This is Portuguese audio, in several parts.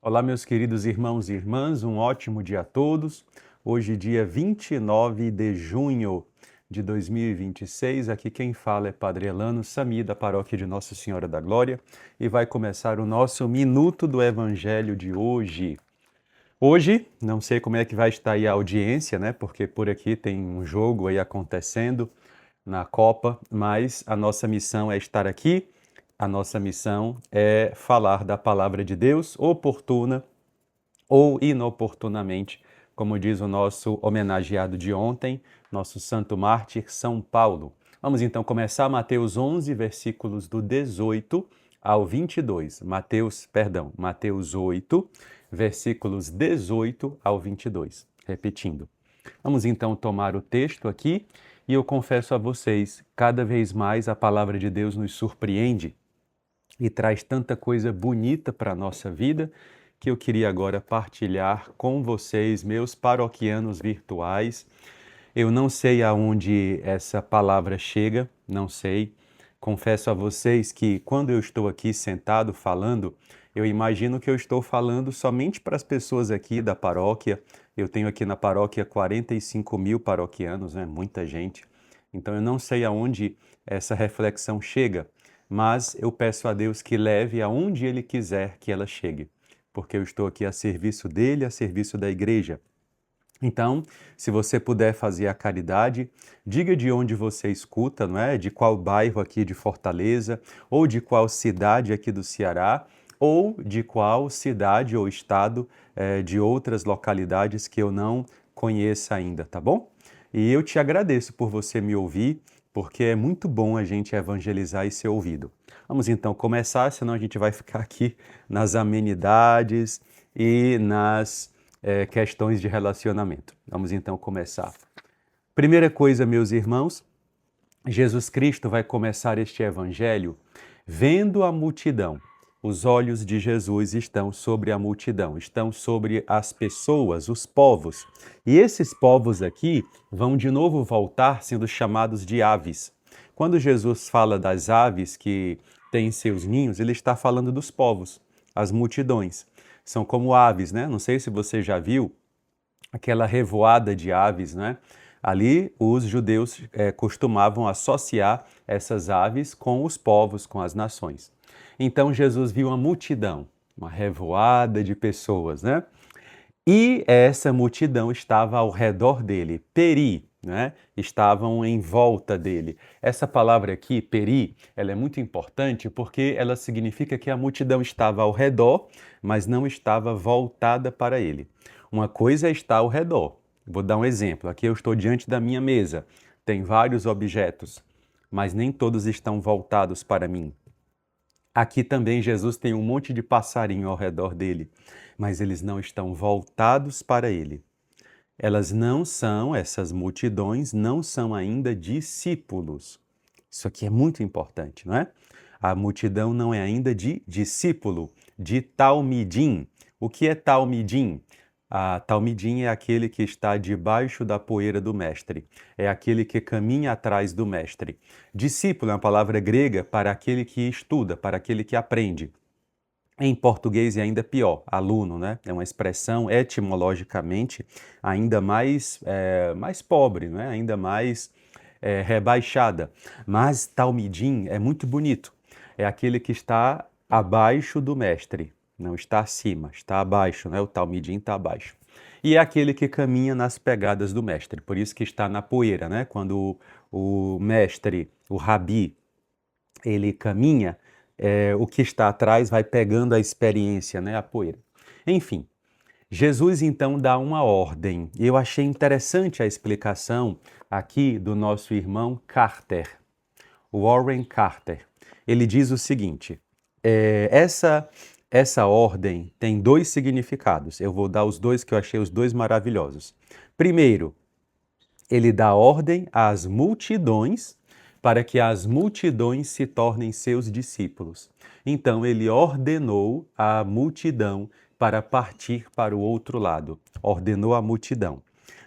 Olá, meus queridos irmãos e irmãs, um ótimo dia a todos. Hoje, dia 29 de junho de 2026, aqui quem fala é Padre Elano Sami, da paróquia de Nossa Senhora da Glória, e vai começar o nosso Minuto do Evangelho de hoje. Hoje, não sei como é que vai estar aí a audiência, né? Porque por aqui tem um jogo aí acontecendo na Copa, mas a nossa missão é estar aqui. A nossa missão é falar da palavra de Deus oportuna ou inoportunamente, como diz o nosso homenageado de ontem, nosso santo mártir São Paulo. Vamos então começar Mateus 11, versículos do 18 ao 22. Mateus 8, versículos 18 ao 22. Repetindo. Vamos então tomar o texto aqui e eu confesso a vocês, cada vez mais a palavra de Deus nos surpreende e traz tanta coisa bonita para a nossa vida que eu queria agora partilhar com vocês, meus paroquianos virtuais. Eu não sei aonde essa palavra chega, não sei. Confesso a vocês que quando eu estou aqui sentado falando, eu imagino que eu estou falando somente para as pessoas aqui da paróquia. Eu tenho aqui na paróquia 45 mil paroquianos, né? Muita gente. Então eu não sei aonde essa reflexão chega, mas eu peço a Deus que leve aonde Ele quiser que ela chegue, porque eu estou aqui a serviço dele, a serviço da igreja. Então, se você puder fazer a caridade, diga de onde você escuta, não é? De qual bairro aqui de Fortaleza, ou de qual cidade aqui do Ceará, ou de qual cidade ou estado de outras localidades que eu não conheça ainda, tá bom? E eu te agradeço por você me ouvir, porque é muito bom a gente evangelizar e ser ouvido. Vamos então começar, senão a gente vai ficar aqui nas amenidades e nas questões de relacionamento. Vamos então começar. Primeira coisa, meus irmãos, Jesus Cristo vai começar este evangelho vendo a multidão. Os olhos de Jesus estão sobre a multidão, estão sobre as pessoas, os povos. E esses povos aqui vão de novo voltar sendo chamados de aves. Quando Jesus fala das aves que têm seus ninhos, ele está falando dos povos, as multidões. São como aves, né? Não sei se você já viu aquela revoada de aves, né? Ali os judeus costumavam associar essas aves com os povos, com as nações. Então Jesus viu uma multidão, uma revoada de pessoas, né? E essa multidão estava ao redor dele, peri, né? Estavam em volta dele. Essa palavra aqui, peri, ela é muito importante porque ela significa que a multidão estava ao redor, mas não estava voltada para ele. Uma coisa é estar ao redor. Vou dar um exemplo. Aqui eu estou diante da minha mesa. Tem vários objetos, mas nem todos estão voltados para mim. Aqui também Jesus tem um monte de passarinho ao redor dele, mas eles não estão voltados para ele. Essas multidões não são ainda discípulos. Isso aqui é muito importante, não é? A multidão não é ainda de discípulo, de talmidim. O que é talmidim? A talmidim é aquele que está debaixo da poeira do mestre, é aquele que caminha atrás do mestre. Discípulo é uma palavra grega para aquele que estuda, para aquele que aprende. Em português é ainda pior, aluno, né? É uma expressão etimologicamente ainda mais pobre, né? Ainda mais rebaixada. Mas talmidim é muito bonito. É aquele que está abaixo do mestre, não está acima, está abaixo, né? O talmidim está abaixo. E é aquele que caminha nas pegadas do mestre, por isso que está na poeira, né? Quando o mestre, o rabi, ele caminha, o que está atrás vai pegando a experiência, né? A poeira. Enfim, Jesus então dá uma ordem. Eu achei interessante a explicação aqui do nosso irmão Carter, Warren Carter. Ele diz o seguinte: essa ordem tem dois significados. Eu vou dar os dois que eu achei os dois maravilhosos. Primeiro, ele dá ordem às multidões para que as multidões se tornem seus discípulos. Então ele ordenou a multidão para partir para o outro lado. Ordenou a multidão.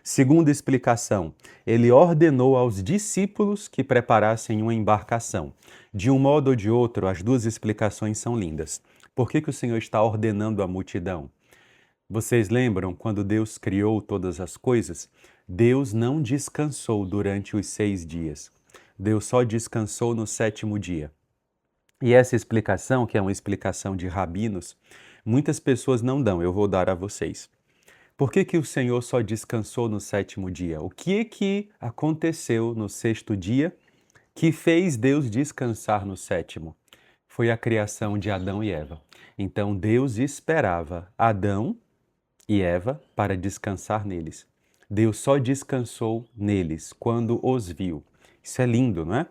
Segunda explicação, ele ordenou aos discípulos que preparassem uma embarcação. De um modo ou de outro, as duas explicações são lindas. Por que o Senhor está ordenando a multidão? Vocês lembram quando Deus criou todas as coisas? Deus não descansou durante os 6 dias. Deus só descansou no 7º dia. E essa explicação, que é uma explicação de rabinos, muitas pessoas não dão, eu vou dar a vocês. Por que o Senhor só descansou no 7º dia? O que aconteceu no 6º dia que fez Deus descansar no 7º? Foi a criação de Adão e Eva. Então Deus esperava Adão e Eva para descansar neles. Deus só descansou neles quando os viu. Isso é lindo, não é?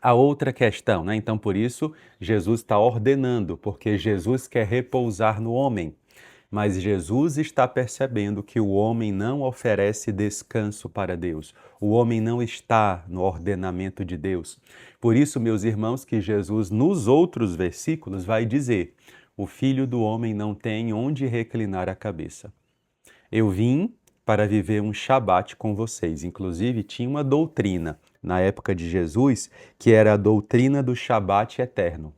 A outra questão, né? Então, por isso, Jesus está ordenando, porque Jesus quer repousar no homem. Mas Jesus está percebendo que o homem não oferece descanso para Deus. O homem não está no ordenamento de Deus. Por isso, meus irmãos, que Jesus, nos outros versículos, vai dizer: o Filho do Homem não tem onde reclinar a cabeça. Eu vim para viver um Shabat com vocês. Inclusive, tinha uma doutrina na época de Jesus que era a doutrina do Shabat eterno,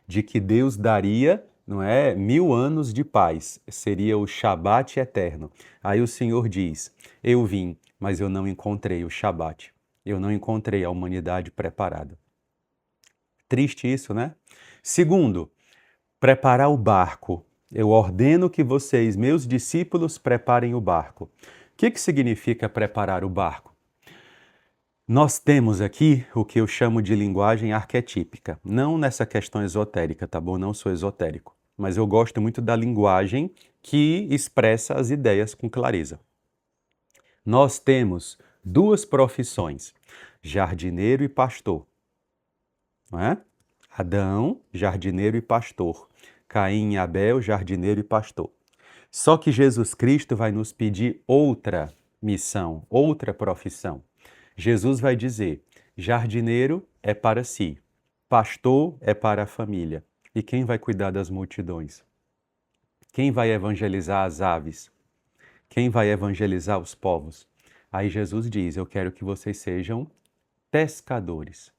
de que Deus daria, não é, 1000 anos de paz, seria o Shabat eterno. Aí o Senhor diz: eu vim, mas eu não encontrei o Shabat. Eu não encontrei a humanidade preparada. Triste isso, né? Segundo, preparar o barco. Eu ordeno que vocês, meus discípulos, preparem o barco. O que significa preparar o barco? Nós temos aqui o que eu chamo de linguagem arquetípica. Não nessa questão esotérica, tá bom? Não sou esotérico. Mas eu gosto muito da linguagem que expressa as ideias com clareza. Nós temos duas profissões: jardineiro e pastor. Não é? Adão, jardineiro e pastor. Caim e Abel, jardineiro e pastor. Só que Jesus Cristo vai nos pedir outra missão, outra profissão. Jesus vai dizer: jardineiro é para si, pastor é para a família. E quem vai cuidar das multidões? Quem vai evangelizar as aves? Quem vai evangelizar os povos? Aí Jesus diz: eu quero que vocês sejam pescadores.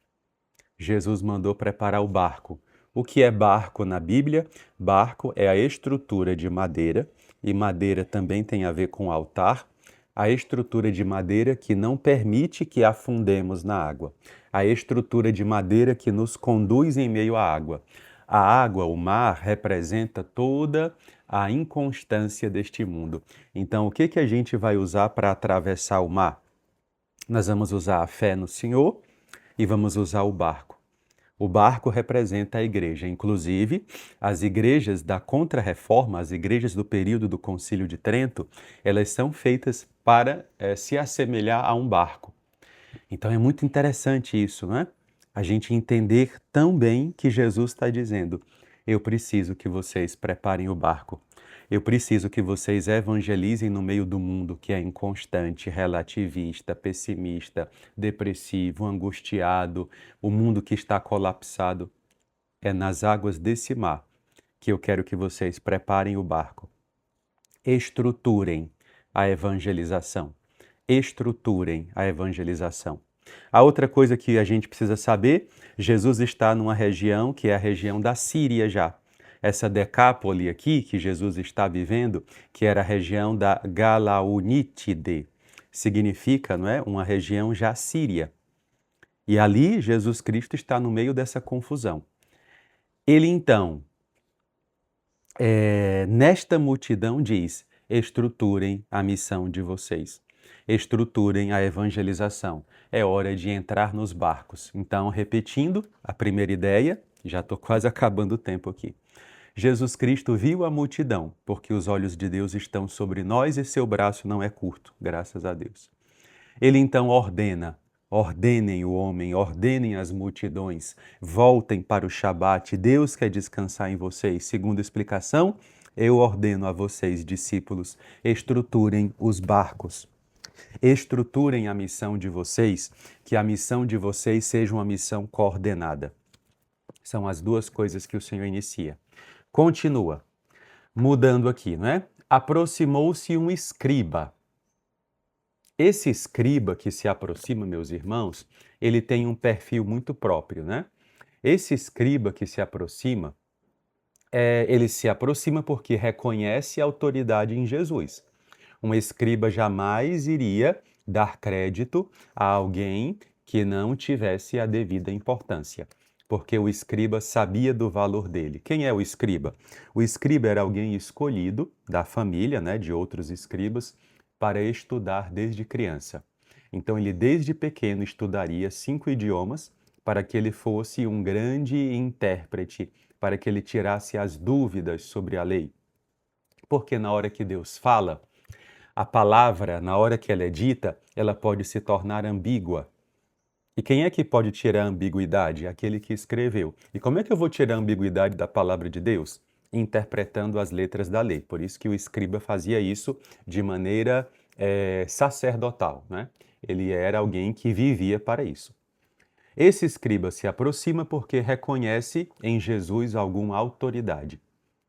Jesus mandou preparar o barco. O que é barco na Bíblia? Barco é a estrutura de madeira, e madeira também tem a ver com altar, a estrutura de madeira que não permite que afundemos na água, a estrutura de madeira que nos conduz em meio à água. A água, o mar, representa toda a inconstância deste mundo. Então, o que a gente vai usar para atravessar o mar? Nós vamos usar a fé no Senhor e vamos usar o barco. O barco representa a igreja. Inclusive, as igrejas da Contra-Reforma, as igrejas do período do Concílio de Trento, elas são feitas para se assemelhar a um barco. Então é muito interessante isso, não é? A gente entender tão bem que Jesus está dizendo: eu preciso que vocês preparem o barco. Eu preciso que vocês evangelizem no meio do mundo que é inconstante, relativista, pessimista, depressivo, angustiado, o mundo que está colapsado. É nas águas desse mar que eu quero que vocês preparem o barco. Estruturem a evangelização. Estruturem a evangelização. A outra coisa que a gente precisa saber: Jesus está numa região que é a região da Síria já. Essa Decápole aqui que Jesus está vivendo, que era a região da Galaunítide, significa, não é, uma região já síria. E ali Jesus Cristo está no meio dessa confusão. Ele então, nesta multidão diz: estruturem a missão de vocês. Estruturem a evangelização. É hora de entrar nos barcos. Então, repetindo a primeira ideia, já estou quase acabando o tempo aqui. Jesus Cristo viu a multidão, porque os olhos de Deus estão sobre nós e seu braço não é curto, graças a Deus. Ele então ordena: ordenem o homem, ordenem as multidões, voltem para o Shabat, Deus quer descansar em vocês. Segunda explicação: eu ordeno a vocês, discípulos, estruturem os barcos. Estruturem a missão de vocês, que a missão de vocês seja uma missão coordenada. São as duas coisas que o Senhor inicia. Continua, mudando aqui, não é? Aproximou-se um escriba. Esse escriba que se aproxima, meus irmãos, ele tem um perfil muito próprio, né? Esse escriba que se aproxima ele se aproxima porque reconhece a autoridade em Jesus. Um escriba jamais iria dar crédito a alguém que não tivesse a devida importância, porque o escriba sabia do valor dele. Quem é o escriba? O escriba era alguém escolhido da família, né, de outros escribas, para estudar desde criança. Então, ele desde pequeno estudaria 5 idiomas para que ele fosse um grande intérprete, para que ele tirasse as dúvidas sobre a lei. Porque na hora que Deus fala, a palavra, na hora que ela é dita, ela pode se tornar ambígua. E quem é que pode tirar a ambiguidade? Aquele que escreveu. E como é que eu vou tirar a ambiguidade da palavra de Deus? Interpretando as letras da lei. Por isso que o escriba fazia isso de maneira sacerdotal, né? Ele era alguém que vivia para isso. Esse escriba se aproxima porque reconhece em Jesus alguma autoridade.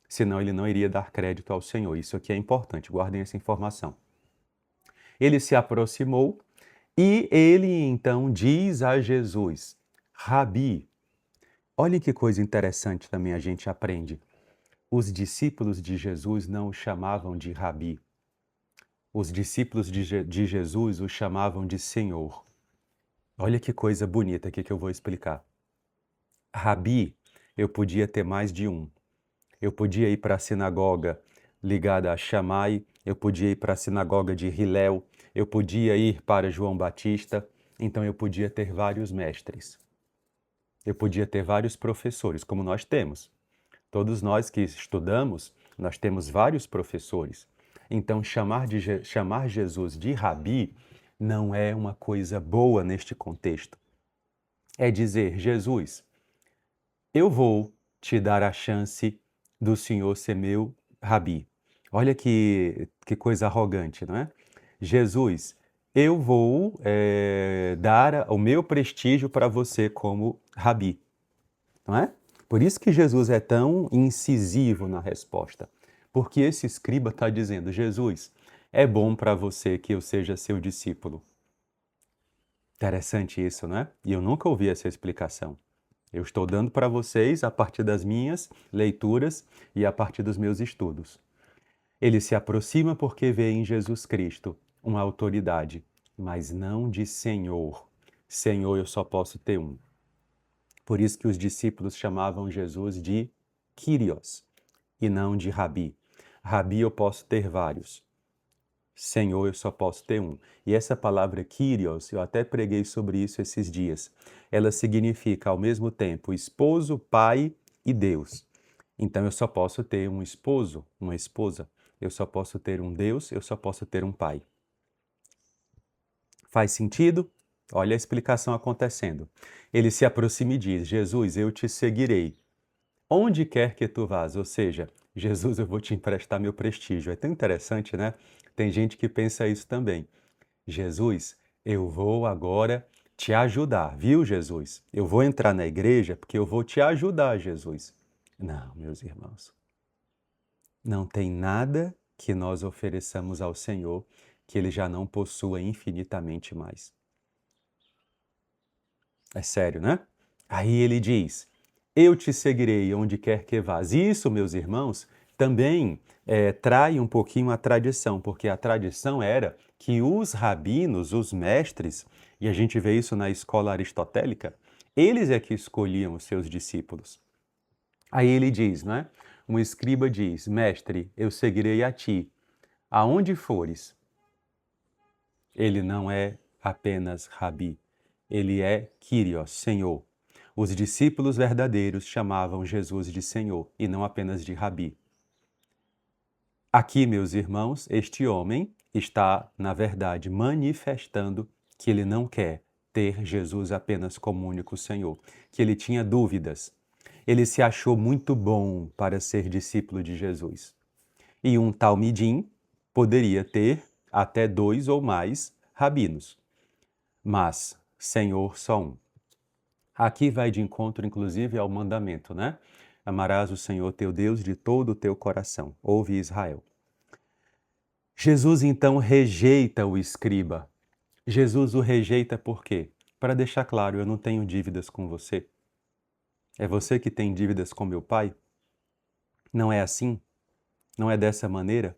Senão ele não iria dar crédito ao Senhor. Isso aqui é importante, guardem essa informação. Ele se aproximou e ele então diz a Jesus: Rabi. Olhem que coisa interessante também a gente aprende. Os discípulos de Jesus não o chamavam de Rabi. Os discípulos de Jesus o chamavam de Senhor. Olha que coisa bonita aqui que eu vou explicar. Rabi, eu podia ter mais de um. Eu podia ir para a sinagoga ligada a Shammai, eu podia ir para a sinagoga de Hilel, eu podia ir para João Batista, então eu podia ter vários mestres. Eu podia ter vários professores, como nós temos. Todos nós que estudamos, nós temos vários professores. Então, chamar Jesus de Rabi não é uma coisa boa neste contexto. É dizer, Jesus, eu vou te dar a chance do Senhor ser meu Rabi. Olha que coisa arrogante, não é? Jesus, eu vou dar o meu prestígio para você como Rabi, não é? Por isso que Jesus é tão incisivo na resposta, porque esse escriba está dizendo, Jesus, é bom para você que eu seja seu discípulo. Interessante isso, não é? E eu nunca ouvi essa explicação. Eu estou dando para vocês a partir das minhas leituras e a partir dos meus estudos. Ele se aproxima porque vê em Jesus Cristo uma autoridade, mas não de Senhor. Senhor eu só posso ter um. Por isso que os discípulos chamavam Jesus de Kyrios e não de Rabi. Rabi eu posso ter vários. Senhor, eu só posso ter um. E essa palavra Kyrios, eu até preguei sobre isso esses dias. Ela significa ao mesmo tempo esposo, pai e Deus. Então eu só posso ter um esposo, uma esposa. Eu só posso ter um Deus, eu só posso ter um pai. Faz sentido? Olha a explicação acontecendo. Ele se aproxima e diz: Jesus, eu te seguirei. Onde quer que tu vás, ou seja, Jesus, eu vou te emprestar meu prestígio. É tão interessante, né? Tem gente que pensa isso também. Jesus, eu vou agora te ajudar, viu, Jesus? Eu vou entrar na igreja porque eu vou te ajudar, Jesus. Não, meus irmãos. Não tem nada que nós ofereçamos ao Senhor que Ele já não possua infinitamente mais. É sério, né? Aí ele diz: eu te seguirei onde quer que vás. Isso, meus irmãos, também trai um pouquinho a tradição, porque a tradição era que os rabinos, os mestres, e a gente vê isso na escola aristotélica, eles é que escolhiam os seus discípulos. Aí ele diz, né? Um escriba diz: mestre, eu seguirei a ti, aonde fores. Ele não é apenas rabi, ele é Kyrios, Senhor. Os discípulos verdadeiros chamavam Jesus de Senhor e não apenas de Rabi. Aqui, meus irmãos, este homem está, na verdade, manifestando que ele não quer ter Jesus apenas como único Senhor, que ele tinha dúvidas. Ele se achou muito bom para ser discípulo de Jesus. E um talmidim poderia ter até 2 ou mais rabinos, mas Senhor só um. Aqui vai de encontro, inclusive, ao mandamento, né? Amarás o Senhor teu Deus de todo o teu coração. Ouve, Israel. Jesus, então, rejeita o escriba. Jesus o rejeita por quê? Para deixar claro, eu não tenho dívidas com você. É você que tem dívidas com meu pai? Não é assim? Não é dessa maneira?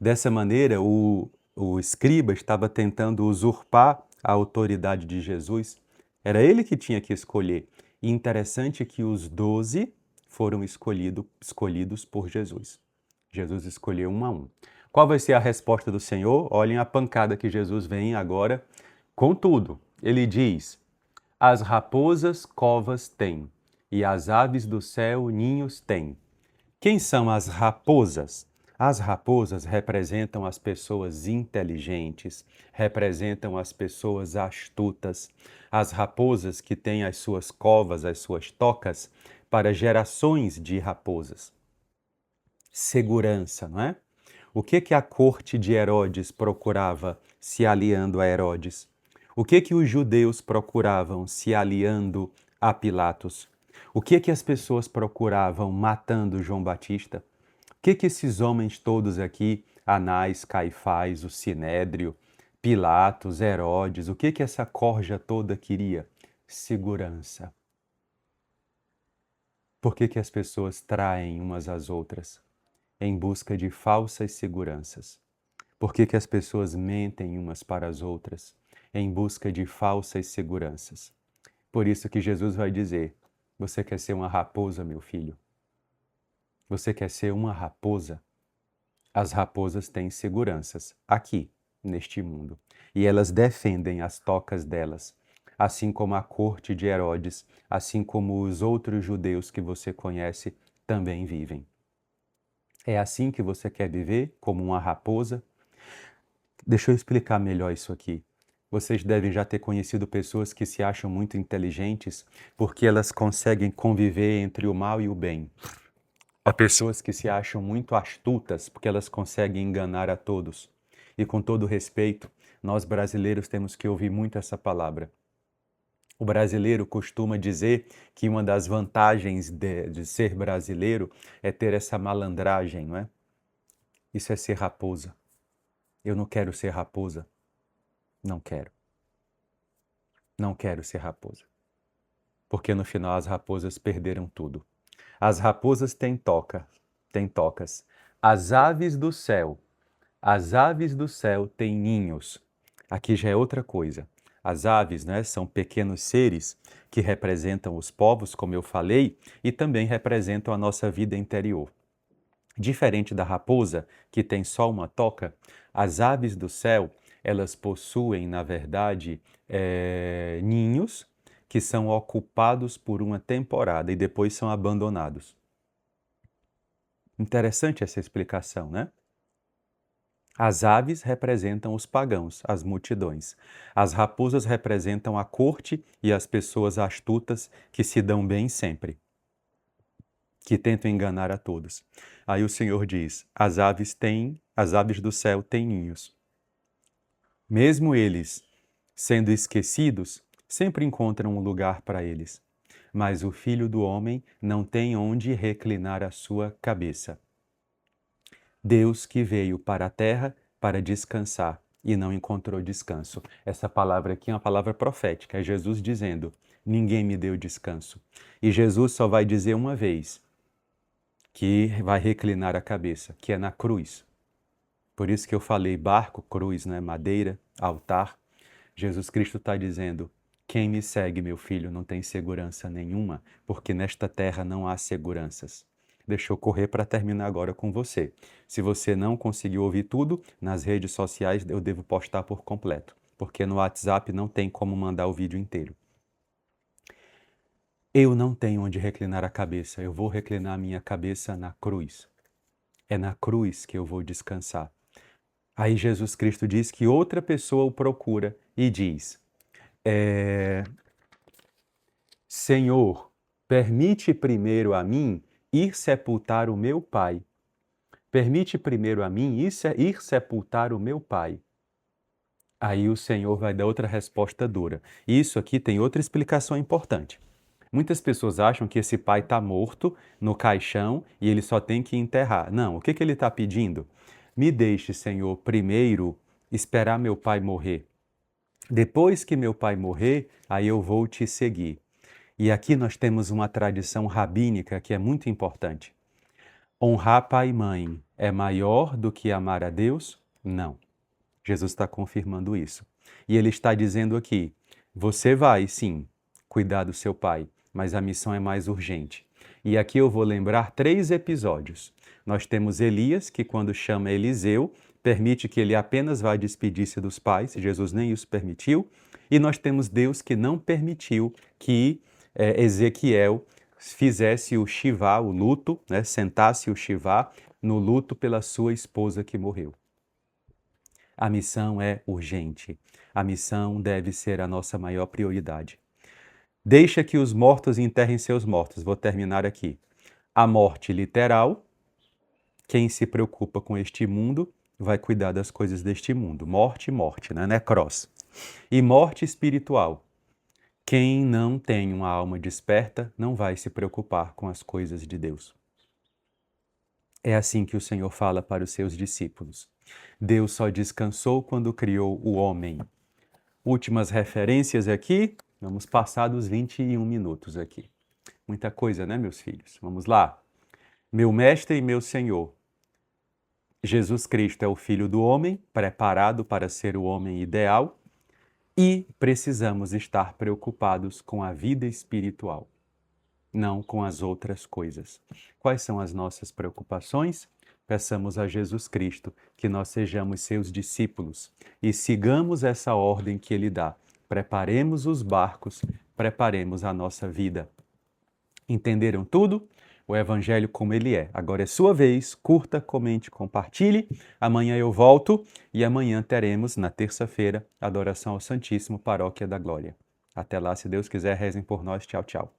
Dessa maneira, o escriba estava tentando usurpar a autoridade de Jesus. Era ele que tinha que escolher. E interessante que os 12 foram escolhidos por Jesus. Jesus escolheu um a um. Qual vai ser a resposta do Senhor? Olhem a pancada que Jesus vem agora. Contudo, ele diz: as raposas covas têm, e as aves do céu ninhos têm. Quem são as raposas? As raposas representam as pessoas inteligentes, representam as pessoas astutas. As raposas que têm as suas covas, as suas tocas, para gerações de raposas. Segurança, não é? O que a corte de Herodes procurava se aliando a Herodes? O que os judeus procuravam se aliando a Pilatos? O que as pessoas procuravam matando João Batista? O que esses homens todos aqui, Anás, Caifás, o Sinédrio, Pilatos, Herodes, o que essa corja toda queria? Segurança. Por que as pessoas traem umas às outras? Em busca de falsas seguranças. Por que as pessoas mentem umas para as outras? Em busca de falsas seguranças. Por isso que Jesus vai dizer: você quer ser uma raposa, meu filho? Você quer ser uma raposa? As raposas têm seguranças aqui, neste mundo, e elas defendem as tocas delas, assim como a corte de Herodes, assim como os outros judeus que você conhece também vivem. É assim que você quer viver, como uma raposa? Deixa eu explicar melhor isso aqui. Vocês devem já ter conhecido pessoas que se acham muito inteligentes porque elas conseguem conviver entre o mal e o bem. Há pessoas que se acham muito astutas porque elas conseguem enganar a todos. E com todo respeito, nós brasileiros temos que ouvir muito essa palavra. O brasileiro costuma dizer que uma das vantagens de ser brasileiro é ter essa malandragem, não é? Isso é ser raposa. Eu não quero ser raposa. Não quero. Não quero ser raposa. Porque no final as raposas perderam tudo. As raposas têm tocas. As aves do céu têm ninhos. Aqui já é outra coisa. As aves, né, são pequenos seres que representam os povos, como eu falei, e também representam a nossa vida interior. Diferente da raposa, que tem só uma toca, as aves do céu, elas possuem, na verdade, ninhos que são ocupados por uma temporada e depois são abandonados. Interessante essa explicação, né? As aves representam os pagãos, as multidões. As raposas representam a corte e as pessoas astutas que se dão bem sempre, que tentam enganar a todos. Aí o Senhor diz: as aves do céu têm ninhos. Mesmo eles, sendo esquecidos, sempre encontram um lugar para eles. Mas o Filho do Homem não tem onde reclinar a sua cabeça. Deus que veio para a terra para descansar e não encontrou descanso. Essa palavra aqui é uma palavra profética, é Jesus dizendo: ninguém me deu descanso. E Jesus só vai dizer uma vez que vai reclinar a cabeça, que é na cruz. Por isso que eu falei barco, cruz, né? Madeira, altar. Jesus Cristo está dizendo: quem me segue, meu filho, não tem segurança nenhuma, porque nesta terra não há seguranças. Deixa eu correr para terminar agora com você. Se você não conseguiu ouvir tudo, nas redes sociais eu devo postar por completo, porque no WhatsApp não tem como mandar o vídeo inteiro. Eu não tenho onde reclinar a cabeça, eu vou reclinar a minha cabeça na cruz. É na cruz que eu vou descansar. Aí Jesus Cristo diz que outra pessoa o procura e diz: Senhor, permite primeiro a mim ir sepultar o meu pai. Permite primeiro a mim ir sepultar o meu pai. Aí o Senhor vai dar outra resposta dura. Isso aqui tem outra explicação importante. Muitas pessoas acham que esse pai está morto no caixão e ele só tem que enterrar. Não, o que ele está pedindo? Me deixe, Senhor, primeiro esperar meu pai morrer. Depois que meu pai morrer, aí eu vou te seguir. E aqui nós temos uma tradição rabínica que é muito importante. Honrar pai e mãe é maior do que amar a Deus? Não. Jesus está confirmando isso. E ele está dizendo aqui: você vai, sim, cuidar do seu pai, mas a missão é mais urgente. E aqui eu vou lembrar 3 episódios. Nós temos Elias, que quando chama Eliseu, permite que ele apenas vá despedir-se dos pais, Jesus nem isso permitiu. E nós temos Deus que não permitiu que Ezequiel fizesse o shivá, o luto, né, sentasse o shivá no luto pela sua esposa que morreu. A missão é urgente. A missão deve ser a nossa maior prioridade. Deixa que os mortos enterrem seus mortos. Vou terminar aqui. A morte literal, quem se preocupa com este mundo vai cuidar das coisas deste mundo. Morte, morte, né? Necros. E morte espiritual. Quem não tem uma alma desperta não vai se preocupar com as coisas de Deus. É assim que o Senhor fala para os seus discípulos. Deus só descansou quando criou o homem. Últimas referências aqui. Vamos passar dos 21 minutos aqui. Muita coisa, né, meus filhos? Vamos lá. Meu mestre e meu Senhor. Jesus Cristo é o Filho do homem, preparado para ser o homem ideal, e precisamos estar preocupados com a vida espiritual, não com as outras coisas. Quais são as nossas preocupações? Peçamos a Jesus Cristo que nós sejamos seus discípulos e sigamos essa ordem que Ele dá. Preparemos os barcos, preparemos a nossa vida. Entenderam tudo? O Evangelho como ele é. Agora é sua vez, curta, comente, compartilhe. Amanhã eu volto e amanhã teremos, na terça-feira, adoração ao Santíssimo, Paróquia da Glória. Até lá, se Deus quiser, rezem por nós. Tchau, tchau.